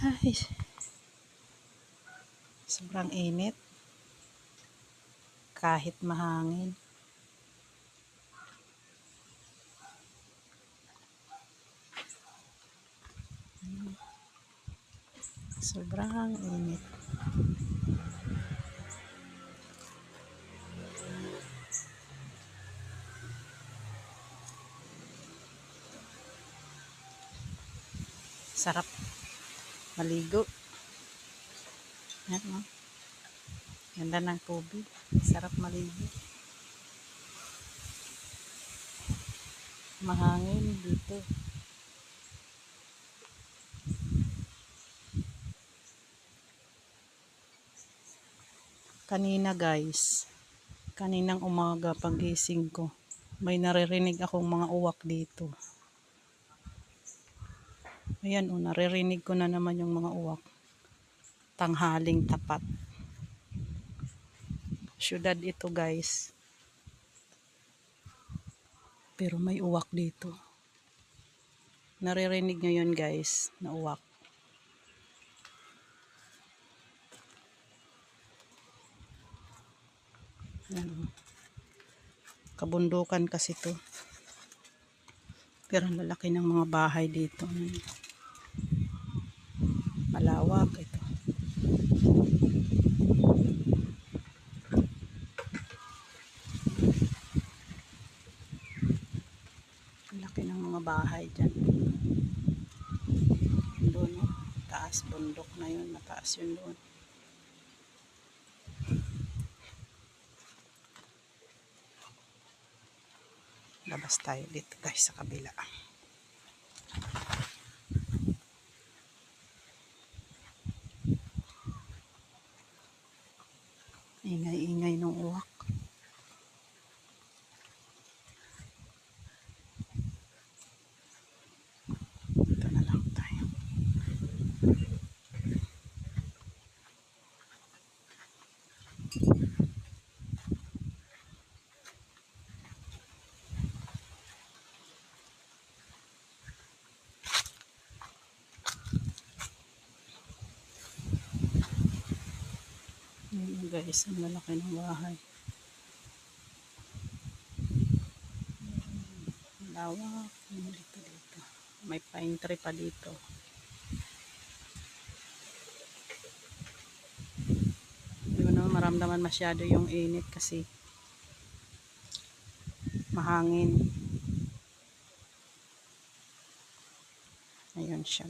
Ay, sobrang init. Kahit mahangin. Sobrang init. Sarap maligo. Yan, oh. Ganda ng tubig. Sarap maligo. Mahangin dito. Kanina guys, kaninang umaga pagising ko, may naririnig akong mga uwak dito. Ayan o, naririnig ko na naman yung mga uwak. Tanghaling tapat. Syudad ito guys. Pero may uwak dito. Naririnig nyo yun guys, na uwak. Ayan, kabundukan kasi to. Pero ang lalaki ng mga bahay dito. Malawak ito. Ang laki ng mga bahay dyan. Doon, no? Taas, bundok na yun. Mataas yun doon. Labas tayo dito guys sa kabila. Ingay-ingay ng uwak. Dito na lang tayo. Ayan guys, ang lalaki ng bahay. Lawak. Dito. May pine tree pa dito. Hindi mo naman maramdaman masyado yung init kasi mahangin. Ayun siya.